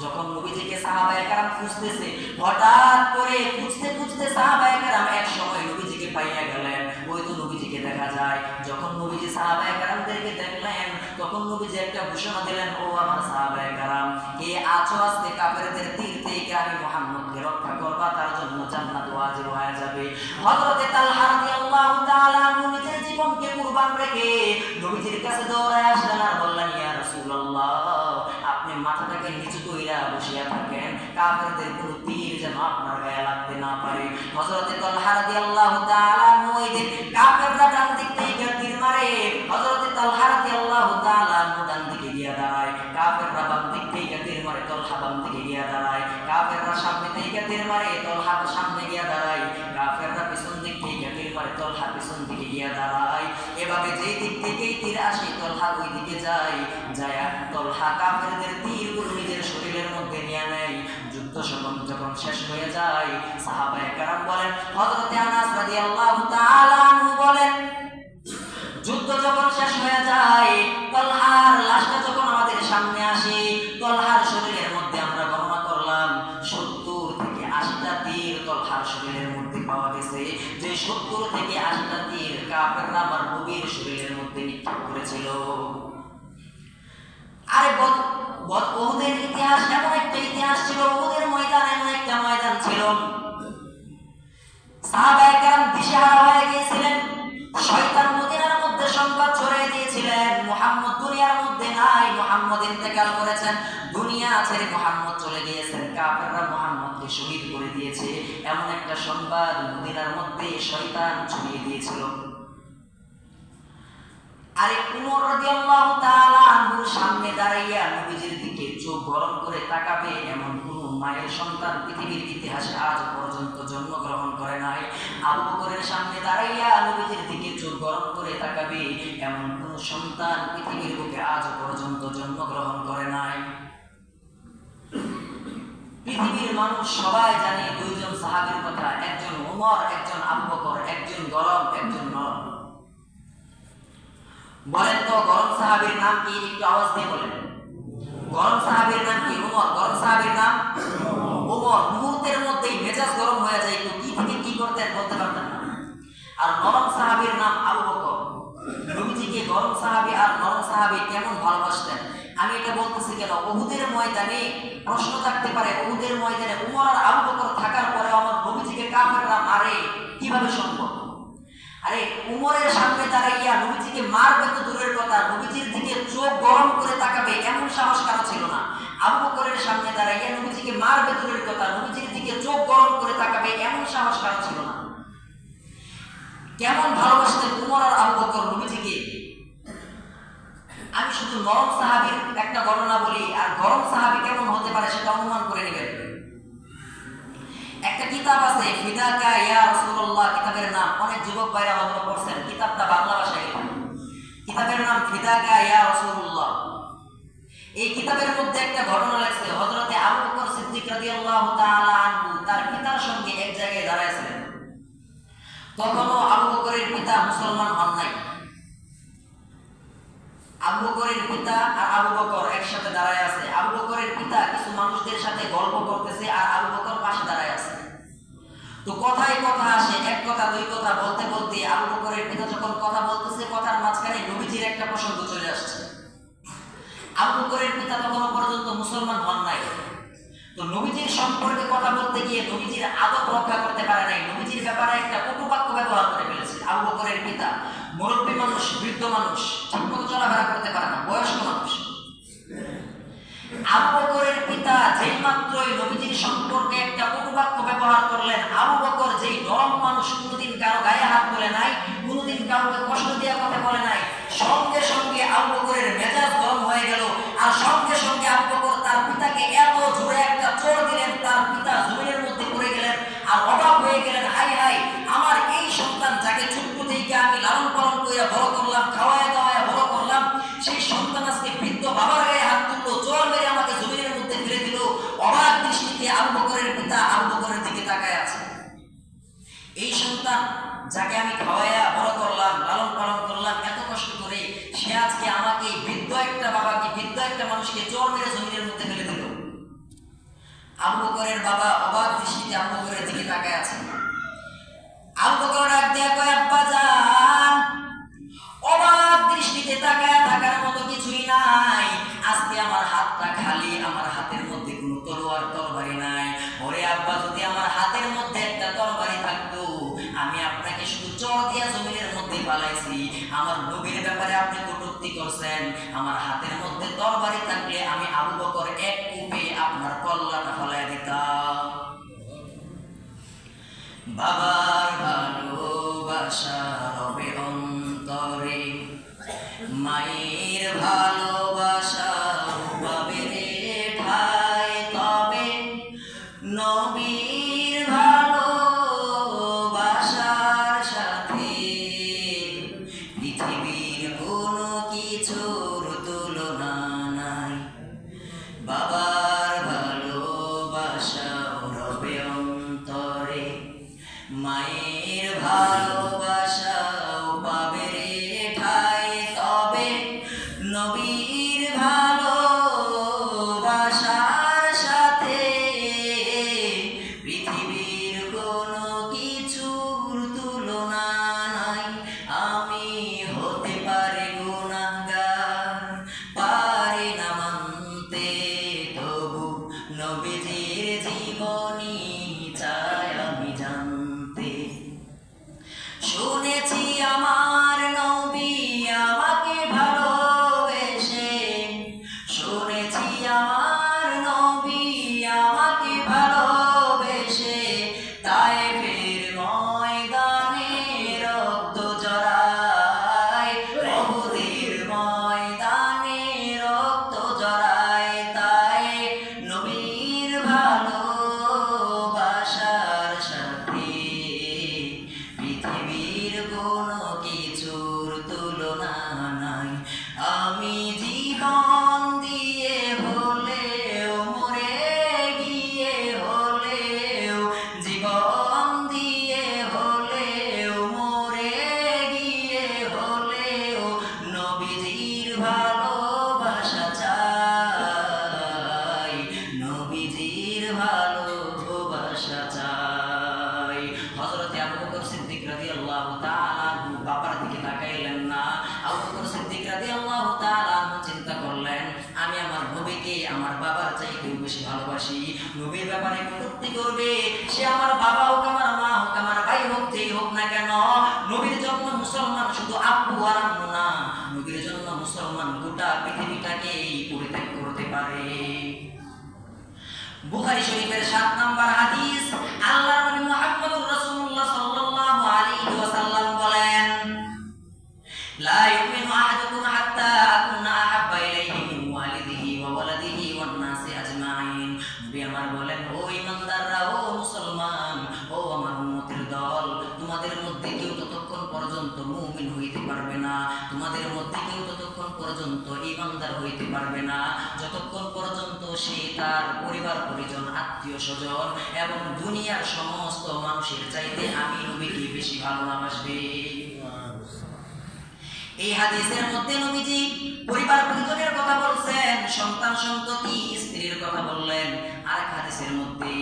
যখন নবীজিকে সাহাবায়ে কেরাম খুঁজতেছে, হঠাৎ করে খুঁজতে খুঁজতে সাহাবায়ে কেরাম এক সময় নবীজিকে পাইয়া গেলেন। ওই তো নবীজিকে দেখা যায়, যখন নবীজি সাহাবায়ে কেরামদেরকে দেখলেন তখন নবীজি একটা ঘোষণা দিলেন, ও আমার সাহাবায়ে কেরাম, কে আছো আজকে কাফেরদের তীর থেকে আমি মুহাম্মদকে রক্ষা করবা, তার জন্য জান্নাত ওয়াজিব হয়ে যাবে। হযরতে তালহা রাদিয়াল্লাহু তাআলা আনহু নিজের জীবনকে কুরবান রেখে নবীজির কাছে দৌড়ায় আসলেন আর বললেন, ইয়া রাসূলুল্লাহ, আপনি মাথাটাকে নিচু কইরা বসিয়া থাকেন, কাফেরদের কোনো তীর যেন আপনার গায়ে লাগতে না পারে। হযরতে তালহা রাদিয়াল্লাহু তাআলা আনহু ওই দিন কাফেররা ডান দিক থেকে তীর মারে, হযরতে তালহা রাদিয়াল্লাহু তাআলা আনহু ডান দিকে গিয়ে দাঁড়ায়, কাফেররা বাম দিক থেকে তীর মারে, তালহা বাম দিকে গিয়ে দাঁড়ায়, কাফেররা সামনে থেকে তীর মারে, তালহা সামনে গিয়ে দাঁড়ায়, কাফেররা পিছন দিক থেকে তীর মারে, তালহা পিছন দিকে গিয়ে দাঁড়ায়। এভাবে যেই দিক থেকেই তীর আসে তালহা ওই দিকে যায়, যায় তালহা কাফেরদের তীরগুলো নিজের শরীরের মধ্যে নিয়ে নেয়। যুদ্ধ যখন শেষ হয়ে যায় সাহাবায়ে কেরাম বলেন, হযরতে আনাস রাদিয়াল্লাহু তাআলা আনহু বলেন, যুদ্ধ যখন শেষ হয়ে যায় তালহার লাশটা যখন আমাদের সামনে আসে, তালহার শরীরের মধ্যে আমরা গণনা করলাম 70 থেকে 80টা তীর তালহার শরীরের মধ্যে পাওয়া গেছে। যে 70 থেকে 80টা তীর কাফেররা আমার নবীর শরীরের মধ্যে নিক্ষেপ করেছিল। আরে উহুদের ইতিহাস এমন একটা ইতিহাস ছিল, উহুদের ময়দান এমন একটা ময়দান ছিল, সাহাবায়ে কেরাম দিশেহারা হয়ে গিয়েছিলেন। শয়তান মদিনার মধ্যে সংবাদ ছড়িয়ে দিয়েছিলেন মুহাম্মদ দুনিয়ার মধ্যে নাই, মুহাম্মদ ইন্তেকাল করেছেন, দুনিয়া ছেড়ে মুহাম্মদ চলে গিয়েছেন, কাফেররা মুহাম্মদকে শহীদ করে দিয়েছে, এমন একটা সংবাদ মদিনার মধ্যে শয়তান ছড়িয়ে দিয়েছিল। আরে উমর রাদিয়াল্লাহু তাআলা আনহুর সামনে দাঁড়াইয়া নবীজির দিকে চোখ গরম করে তাকাবে এমন কোন মায়ের সন্তান পৃথিবীর ইতিহাসে আজ পর্যন্ত জন্মগ্রহণ করে নাই। আবু বকরের সামনে দাঁড়াইয়া নবীজির দিকে চোখ গরম করে তাকাবে এমন কোন সন্তান পৃথিবীর বুকে আজ পর্যন্ত জন্মগ্রহণ করে নাই। পৃথিবীর মানুষ সবাই জানে দুইজন সাহাবীর কথা, একজন ওমর, একজন আবু বকর, একজন গরম, একজন নরম। বলেন তো গরম সাহাবীর নাম কি? একটু আওয়াজ দিয়ে বলেন। গরম সাহাবীর নাম কি? ওমর। গরম সাহাবীর নাম ওমর। মুহূর্তের মধ্যেই মেজাজ গরম হয়ে যায়, তো কি থেকে কি করতেন বলতে পারতেন না। আর নরম সাহাবীর নাম আবু বকর। নবীজিকে গরম সাহাবী আর নরম সাহাবী কেমন ভালোবাসতেন। আমি এটা বলতেছি কেন, উহুদের ময়দানে প্রশ্ন থাকতে পারে, উহুদের ময়দানে ওমর আর আবু বকর থাকার পরে আমার নবীজিকে কাফেররা মারে কিভাবে সম্ভব? আরে উমরের সামনে দাঁড়াইয়া নবীজিকে মারবে তো দূরের কথা, নবীজির দিকে চোখ গরম করে তাকাবে এমন সাহস কারো ছিল না। আবু বকরের সামনে দাঁড়াইয়া নবীজিকে মারবে দূরের কথা, নবীজির দিকে চোখ গরম করে তাকাবে এমন সাহস কারো ছিল না। কেমন ভালোবাসতেন উমর আর আবু বকর নবীজিকে। আমি শুধু নরম সাহাবীর একটা ঘটনা বলি, আর গরম সাহাবী কেমন হতে পারে সেটা অনুমান করে নেবেন। একটা কিতাব আছে ফিদাকা ইয়া রাসূলুল্লাহ, কিতাবের নাম, অনেক যুবক ভাইরা হয়তো পড়ছেন, কিতাবটা বাংলা ভাষায় লেখা। কিতাবের নাম ফিদাকা ইয়া রাসূলুল্লাহ। এই কিতাবের মধ্যে একটা ঘটনা লেখছে, হযরতে আবু বকর সিদ্দিক রাদিয়াল্লাহু তাআলা আনহু তার পিতার সঙ্গে এক জায়গায় দাঁড়াইছিলেন। তখনও আবু বকরের পিতা মুসলমান হন নাই। আবু বকরের পিতা আর আবু বকর একসাথে দাঁড়ায় আছে। আবু বকরের পিতা কিছু মানুষদের সাথে গল্প করতেছে আর আবু বকর পাশে দাঁড়ায় আছে। তো কথায় কথা আসে, এক কথা দুই কথা বলতে বলতে আবু বকরের পিতা যখন কথা বলতেছে, কথার মাঝখানে নবীজির একটা প্রসঙ্গ চলে আসছে। আবু বকরের পিতা তখনও পর্যন্ত মুসলমান হন নাই। তো নবীজির সম্পর্কে কথা বলতে গিয়ে নবীজির আদব রক্ষা করতে পারে নাই, নবীজির ব্যাপারে একটা কটুবাক্য ব্যবহার করে ফেলেছে। আবু বকরের পিতা মুরব্বী মানুষ, বৃদ্ধ মানুষ, ঠিকমতো চলাফেরা করতে পারে না, বয়স্ক মানুষ। আবু বকরের পিতা যেই মাত্রই নবীজির সম্পর্কে একটা কটুবাক্য ব্যবহার করলেন, আবু বকর যেই নরম মানুষ, কোনোদিন কারো গায়ে হাত তোলে নাই, কোনোদিন কাউকে কষ্ট দেওয়ার কথা বলে নাই, সঙ্গে সঙ্গে আবু বকরের মেজাজ গরম হয়ে গেল। আর সঙ্গে সঙ্গে আবু বকর তার পিতাকে এত জোরে একটা চোর দিলেন, তার পিতা জমিনের মধ্যে পড়ে গেলেন আর অবাক হয়ে গেলেন, হাই হাই, আমার এই সন্তান যাকে ছোট্ট থেকে আমি লালন পালন করে বড় করলাম, খাওয়ায় দাওয়ায় বড় করলাম, সেই সন্তান আজকে বৃদ্ধ বাবার গায়ে হাত তুললো, চোর মেরে আমাকে জমিনের মধ্যে ফেলে দিল। অবাক দৃষ্টিতে আবু বকরের পিতা আবু বকরের দিকে তাকায় আছে। এই সন্তান যাকে আমি খাওয়াইয়া বড় করলাম, লালন পালন করলাম এত কষ্ট করে, সে আজকে আমাকে বৃদ্ধ একটা বাবাকে, বৃদ্ধ একটা মানুষকে চোর মেরে জমিনের মধ্যে ফেলে দিল। আবু বকরের বাবা অবাক দৃষ্টিতে আবু বকরের দিকে তাকায় আছে। আবু বকর ডাক দিয়া কয়, আব্বা জান, অবাক দৃষ্টিতে তাকায় থাকার মতো কিছুই নাই। আজকে আমার হাতটা খালি, আমার হাতের মধ্যে কোনো তলোয়ার তরবারি নাই। ওরে আব্বা, যদি আমার হাতের মধ্যে একটা তরবারি থাকতো, আমি আপনাকে শুধু চর দিয়া জমিনের মধ্যে পালাইছি। আমার নবীর ব্যাপারে আপনি কটূক্তি করছেন। আমার হাতের মধ্যে তরবারি থাকলে আমি আবু বকর এক কূপে আপনার কল্লাটা ফলাইয়া দিতাম। বাবার ভালোবাসা রবে অন্তরে, মায়ের ভালোবাসা পাবে রে ঠাই, তবে নবীর ভালোবাসার সাথে পৃথিবীর কোনো কিছুর তুলনা নাই। বাবার ভালোবাসা রবে অন্তরে, মায়ের ভালোবাসাও পাবে রে ঠাই, তবে নবীর ভালোবাসার সাথে পৃথিবীর কোনো কিছুর তুলনা নাই। আমি হতে পারি গুনাহগার, পারি না মানতে, তবু নবীজির জীবনী চাই আমি জানতে। শুনেছি আমার নবী আমাকে ভালোবেসে, শুনেছি আমার নবী আমাকে ভালোবেসে, তায়েফের ময়দানে রক্ত জড়ায়, উহুদের ময়দানে রক্ত জড়ায়, তাই নবীর ভালোবাসার সাথে পৃথিবীর কোনো কিছুর তুলনা নাই। আমি জীবন দিয়ে হলেও, মরে গিয়ে হলেও, জীবন দিয়ে হলেও, মরে গিয়ে হলেও নবীজির ভালোবাসা চাই, নবীজির ভালোবাসা চাই। হযরতে আবু বকর সিদ্দিক রাদিয়াল্লাহু তাআলা আনহু বাবার দিকে তাকাইলেন না। আবু বকর সিদ্দিক রাদিয়াল্লাহু তাআলা আনহু চিন্তা করলেন, আমি আমার নবীকে আমার বাবার চাইতেও বেশি ভালোবাসি। নবীর ব্যাপারে কটূক্তি করবে, সে আমার বাবা হোক, আমার মা হোক, আমার ভাই হোক, যেই হোক না কেন, নবীর জন্য মুসলমান শুধু আব্বু আর আম্মু না, নবীর জন্য মুসলমান গোটা পৃথিবীটাকেই পরিত্যাগ করতে পারে। বুখারী শরীফের 7 নম্বর হাদিস, আল্লাহর নবী মুহাম্মদুর রাসূলুল্লাহ সাল্লাল্লাহু আলাইহি ওয়াসাল্লাম বলেন, লা ইউমিনু আহাদুকুম হাত্তা আকুনা বলেন, ও ইমানদাররা, ও মুসলমান, ও আমার উম্মতের দল, তোমাদের মধ্যে কেউ ততক্ষণ পর্যন্ত মুমিন হইতে পারবে না, তোমাদের মধ্যে কেউ ততক্ষণ পর্যন্ত ইমানদার হইতে পারবে না যতক্ষণ পর্যন্ত সে তার পরিবার পরিজন, আত্মীয় স্বজন এবং দুনিয়ার সমস্ত মানুষের চাইতে আমি নবীকে বেশি ভালোবাসবে। এই হাদিসের মধ্যে নবীজি পরিবার পরিজনের কথা বলছেন, সন্তান সন্ততি স্ত্রীর কথা বললেন। আরেক হাদিসের মধ্যে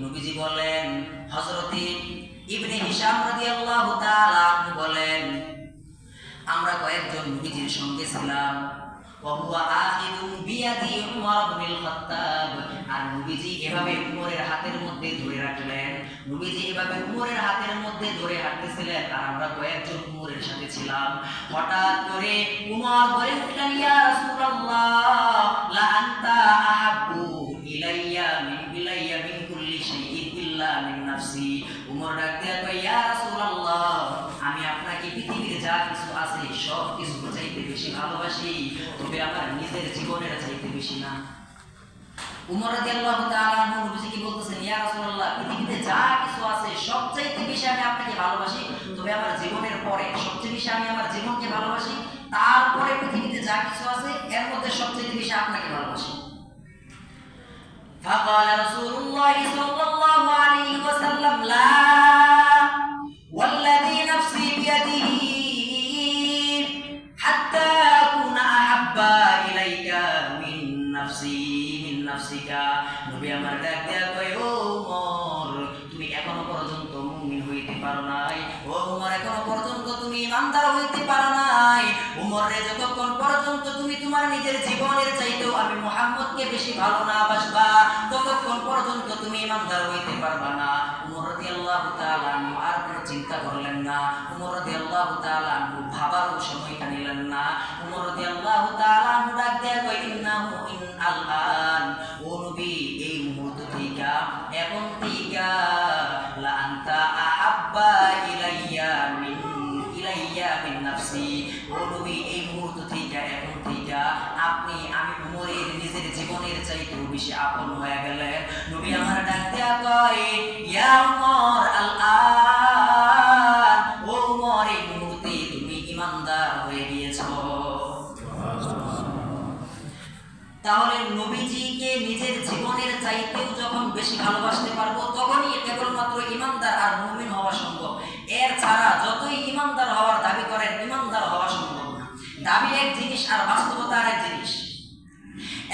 নবীজি বলেন, হযরতে ইবনে হিশাম রাদিয়াল্লাহু তাআলা বলেন, আমরা কয়েকজন নবীজির সঙ্গে ছিলাম, ওয়া হুয়া আখিযুম বিয়াদি উমর ইবনুল খাত্তাব, আর নবীজি এভাবে উমরের হাতের মধ্যে ধরে রাখলেন, নবীজি এভাবে উমরের হাতের মধ্যে ধরে হাঁটতেছিলেন, আর আমরা কয়েকজন উমরের সাথে ছিলাম। হঠাৎ করে উমর বলে উঠলেন, ইয়া রাসূলুল্লাহ, লা আনতা আহাব্বু ইলাইয়া মিন কুল্লি শাইইন ইল্লা মিন নাফসি। উমর ডাক দিয়া কয়, ইয়া রাসূলুল্লাহ, আমি আপনাকে পৃথিবীর যা কিছু আছে সব কিছু চাইতে বেশি ভালোবাসি, তবে আমার নিজের জীবনের চাইতে বেশি না। উমর রাদিয়াল্লাহু তাআলা আনহু নবীজিকে বলতেছেন, ইয়া রাসূলুল্লাহ, পৃথিবীতে যা কিছু আছে সবচাইতে বেশি আমি আপনাকে ভালোবাসি, তবে আমার জীবনের পরে সবচেয়ে বেশি আমি আমার জীবনকে ভালোবাসি, তারপরে পৃথিবীতে যা কিছু আছে এর মধ্যে সবচেয়ে বেশি আপনাকে ভালোবাসি। فقال رسول الله صلى الله عليه وسلم, لا والذي نفسي بيده حتى أكون أحب إليك من نفسك। নবী আমার ডাক দেয়া কয়, ও উমর, তুমি এখনো পর্যন্ত মুমিন হইতে পারো নাই, ও উমর, এখনো পর্যন্ত তুমি ইমানদার হইতে পারো নাই। উমর রে, যতক্ষণ পর্যন্ত তুমি তোমার নিজের জীবনের চাইতেও আমি মুহাম্মদকে বেশি ভালো না বাসবা, ততক্ষণ পর্যন্ত তুমি ইমানদার হইতে পারবা না। উমর রাদিয়াল্লাহু তাআলা আনহু আর কোনো চিন্তা করলেন না, উমর রাদিয়াল্লাহু তাআলা আনহু ভাবারও সময়টা নিলেন না। উমর রাদিয়াল্লাহু তাআলা আনহু ডাক দেয়া কয়, ইন্নাহু ইন আল-আন, ও নবী, এই মুহূর্ত থেকে, এখন থেকে, লা আনতা আহাব্বা ইলাইয়া মিন নাফসি, ও নবী, এই মুহূর্ত থেকে, এখন থেকে আপনি আমি উমরের নিজের জীবনের চাইতেও বেশি আপন হয়ে গেলেন। নবী আমার ডাক দেয়া কয়, ইয়া উমর, আল-আন, ও উমর, এই মুহূর্তে তুমি ইমানদার হয়ে গিয়েছো। তাহলে নবীজিকে নিজের জীবনের চাইতেও যখন বেশি ভালোবাসতে পারবো, তখনই কেবলমাত্র ইমানদার আর মুমিন হওয়া সম্ভব। এর ছাড়া যতই ইমানদার হওয়ার দাবি করেন, ইমানদার হওয়া সম্ভব না। দাবি এক জিনিস আর বাস্তবতা আর এক জিনিস।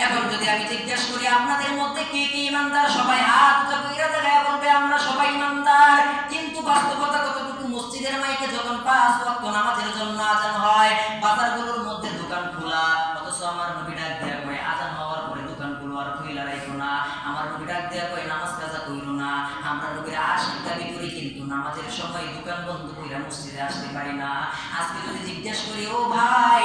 এখন যদি আমি জিজ্ঞেস করি আপনাদের মধ্যে কে কে ইমানদার, সবাই হাত উঁচা কইরা দেখায় বলবে আমরা সবাই ইমানদার, কিন্তু বাস্তবতা কতটুকু? মসজিদের মাইকে যখন 5 ওয়াক্ত নামাজের জন্য আজান হয়, বাজারগুলোর মধ্যে দোকান খোলা, অথচ আমার নবী ডাক দেয়া কয়, আজান হওয়ার পরে দোকানগুলো আর খুইলা রাখো না। আমার নবী ডাক দেয়া কয়, নামাজ কাজা কইরো না। আমরা নবীর আশিক দাবি করি, কিন্তু নামাজের সময় দোকান বন্ধ কইরা মসজিদে আসতে পারি না। আজকে যদি জিজ্ঞেস করি, ও ভাই,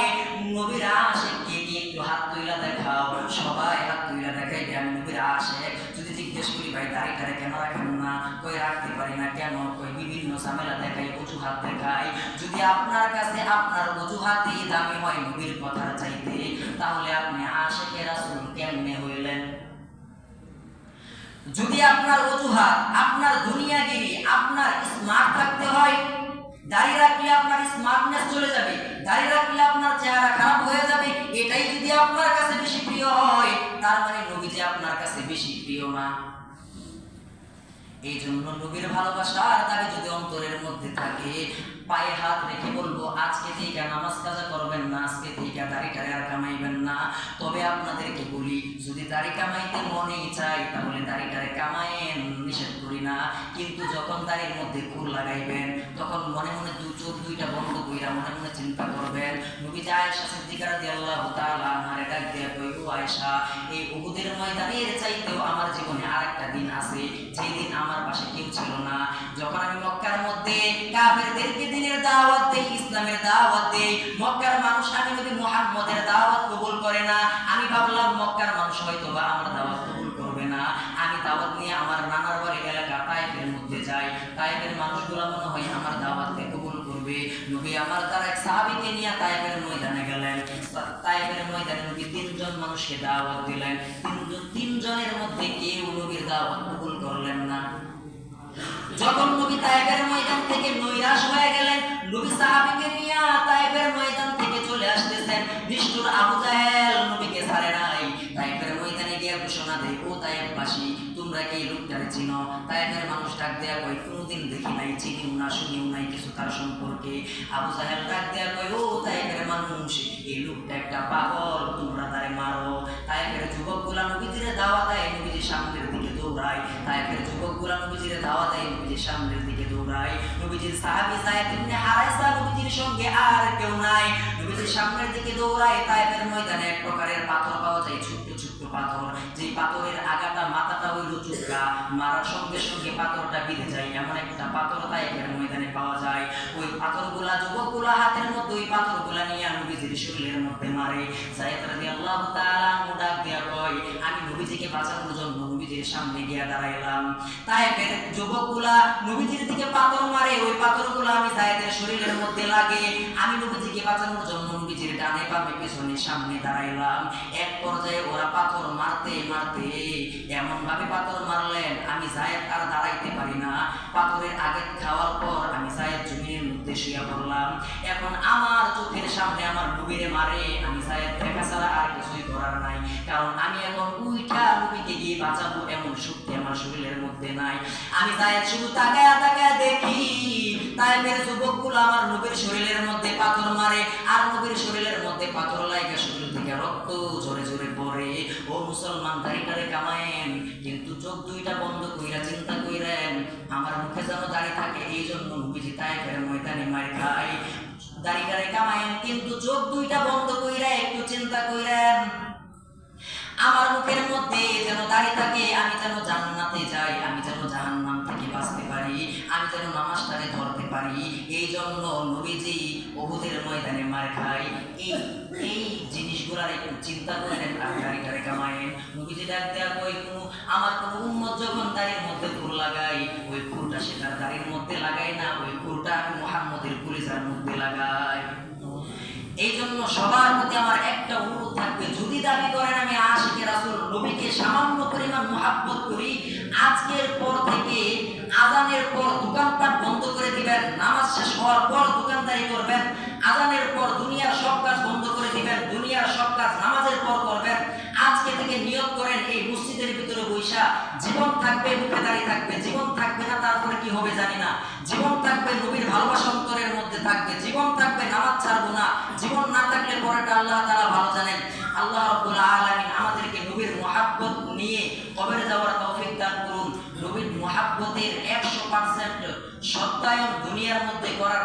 নবীর আশিক কে কে, একটু হাত তুইলা দেখাও, সবাই হাত তুইলা দেখাই যে আমি নবীর আশিক। যদি জিজ্ঞেস করি, ভাই দাড়িটারে কেন রাখেন না? কই রাখতে পারি না। কেন? কই বিভিন্ন ঝামেলা দেখাই, অজুহাত দেখাই। যদি আপনার কাছে আপনার অজুহাতই দামি হয় নবীর কথার চাইতে, তাহলে আপনি আশিকে রাসূল কেমনে হইলেন? যদি আপনার অজুহাত, আপনার দুনিয়াগিরি, আপনার স্মার্ট থাকতে হয়, দাড়ি রাখলে আপনার স্মার্টনেস চলে যাবে, দাড়ি রাখলে আপনার চেহারা খারাপ হয়ে যাবে, এটাই যদি আপনার কাছে বেশি প্রিয় হয়, তার মানে নবীজি আপনার কাছে বেশি প্রিয় না। এই জন্য নবীর ভালোবাসার দাবি যদি অন্তরের মধ্যে থাকে, পায়ে হাত রেখে বলবো, আজকে থেকে নামাজ কাজা করবেন না, আজকে থেকে দাড়িটারে আর কামাইবেন না। তবে আপনাদেরকে বলি, যদি দাড়ি কামাইতে মনেই চাই, তাহলে দাড়িটারে কামাইয়েন, নিষেধ করি না। কিন্তু যখন দাড়ির মধ্যে খুর লাগাইবেন, তখন মনে মনে চোখ দুইটা বন্ধ কইরা মনে মনে চিন্তা করবেন। নবী আয়েশা সিদ্দিকা রাদিয়াল্লাহু তাআলা আনহারে ডাক দিয়া কই, ও আয়েশা, এই উহুদের ময়দানের চাইতেও আমার জীবনে আরেকটা দিন আছে, যেই দিন আমার পাশে কেউ ছিল না। যখন আমি মক্কার মধ্যে কাফেরদেরকে দিনের দাওয়াত দেই, ইসলামের দাওয়াত দেই, মক্কার মানুষ আমি নবী মুহাম্মদের দাওয়াত কবুল করে না। আমি ভাবলাম মক্কার মানুষ হয়তো বা আমার দাওয়াত কবুল করবে না। আমি দাওয়াত নিয়ে আমার নানার বাড়ি এলাকা তায়েফের মধ্যে যাই, তায়েফের মানুষগুলো মনে হয় আমার দাওয়াতকে কবুল করবে। নবী আমার তার এক সাহাবীকে নিয়ে তায়েফের ময়দানে গেলেন। তায়েফের ময়দানে নবী 3 জন মানুষকে দাওয়াত দিলেন, তিনজনের মধ্যে কেউ নবীর দাওয়াত কবুল করলেন না। যখন নবী তায়েফের ময়দান থেকে নৈরাশ হয়ে গেলেন, নবী সাহাবীকে নিয়ে তায়েফের ময়দান থেকে চলে আসতেছেন, নিষ্ঠুর আবু জাহেল নবীকে ছাড়ে নাই। তায়েফের ময়দানে গিয়ে ঘোষণা দেয়, ও তায়েফবাসী, তোমরা কি এই লোকটারে চিনো? তায়েফের মানুষ ডাক দেয়া কয়, কোনোদিন দেখি নাই, চিনিও না, শুনিও নাই কিছু তার সম্পর্কে। আবু জাহেল ডাক দেয়া কয়, ও তায়েফের মানুষ, এই লোকটা একটা পাগল, তোমরা তারে মারো। তায়েফের যুবকগুলা নবীজিরে দাওয়াত দেয়, নবীজির সামনের দিকে দৌড়ায়। তায়েফের যুবকগুলা নবীজিরে দাওয়াত দেয়, নবীজির সামনের দিকে দৌড়ায়। নবীজির সাহাবী যায়েদ ইবনে হারেসা, নবীজির সঙ্গে আর কেউ নাই, নবীজির সামনের দিকে দৌড়ায়। তায়েফের ময়দানে এক প্রকারের পাথর পাওয়া যায়, ছোট্ট ছোট্ট পাথর, যে পাথরের আগাটা মাথাটা হইল চুপকা, মারার সঙ্গে সঙ্গে পাথরটা বেঁধে যায়, এমন একটা পাথর তায়েফের ময়দানে পাওয়া যায়। ওই পাথরগুলা যুবকগুলা হাতের মধ্যে ওই পাথরগুলা নিয়ে নবীজির শরীরের মধ্যে মারে। যায়েদ রাদিয়াল্লাহু তাআলা ডাক দিয়া কয়, আমি নবীজিকে বাঁচানোর জন্য নবীজির সামনে গিয়া দাঁড়াইলাম। তায়েফের যুবকগুলা নবীজির দিকে পাথর মারে, ওই পাথরগুলা আমি যায়েদের শরীরের মধ্যে লাগে। আমি নবীজিকে বাঁচানোর জন্য নবীজির ডানে বামে পিছনে সামনে দাঁড়াইলাম। এক পর্যায়ে ওরা পাথর মারতে মারতে এমন ভাবে পাথর মারলেন, আমি যায়েদ আর দাঁড়াইতে পারি না। পাথরের আঘাত খাওয়ার পর আমি যায়েদ জমিনের মধ্যে শুয়ে পড়লাম। এখন আমার চোখের সামনে আমার নবীরে মারে, আমি যায়েদ দেখা ছাড়া আর কিছুই করার নাই, কারণ আমি এখন উইঠা নবীকে গিয়ে বাঁচাবো এমন শক্তি আমার শরীরের মধ্যে নাই। আমি যায়েদ শুধু তাকায়া তাকায়া দেখি তায়েফের যুবকগুলো আমার নবীর শরীরের মধ্যে পাথর মারে, আর নবীর শরীরের মধ্যে পাথর লাগা শরীর থেকে রক্ত জোরে জোরে পড়ে। ও মুসলমান, দাড়িটারে কামায়েন, কিন্তু চোখ দুইটা বন্ধ কইরা চিন্তা কইরেন আমার মুখে যেন দাড়ি থাকে, এই জন্য নবীজি তায়েফের ময়দানে মার খায়। দাড়িটারে কামায়েন, কিন্তু চোখ দুইটা বন্ধ কইরা একটু চিন্তা কইরেন আমার মুখের মধ্যে যেন দাড়ি থাকে, আমি যেন জান্নাতে যাই, আমি যেন জাহান্নাম থেকে বাঁচতে পারি, আমি যেন নামাজটারে ধরতে পারি। এই জন্য নবীজি উহুদের ময়দানে মার খায়। এই জিনিসগুলার একটু চিন্তা করেন আর দাড়িটারে কামায়েন। নবীজি ডাক দেয়া কই, আমার কোনো উম্মত যখন দাড়ির মধ্যে ফুল লাগাই, ওই ফুলটা সে তার দাড়ির মধ্যে লাগাই না, ওই ফুলটা আমি মুহাম্মদের কলিজার মধ্যে লাগাই। এই জন্য সবার প্রতি আমার একটা অনুরোধ থাকবে, যদি দাবি করেন আমি আশিকে রাসূল নবীকে সামান্য পরিমাণ মুহাব্বত করি, আজকের পর থেকে আযানের পর দোকানপাট বন্ধ করে দিবেন, নামাজ শেষ হওয়ার পর দোকানদারি করবেন, আযানের পর দুনিয়ার সব কাজ বন্ধ করে দিবেন, দুনিয়ার সব কাজ নামাজের পর করবেন। আজকে থেকে নিয়ত করেন, এই মসজিদের ভিতরে বৈশা জীবন থাকবে, মুখে দাঁড়িয়ে থাকবে, জীবন থাকবে না তারপরে কি হবে জানি না, জীবন থাকবে নবীর ভালোবাসা অন্তরের মধ্যে থাকবে, জীবন থাকবে নামাজ ছাড়বো না, জীবন না থাকলে পরেটা আল্লাহ তাআলা ভালো জানেন। আল্লাহ রাব্বুল আলামিন আমাদেরকে নবীর মুহাব্বত নিয়ে কবরে যাওয়ার তৌফিক দান করুন। নবীর মুহাব্বতের 100% সত্যায়ন দুনিয়ার মধ্যে করার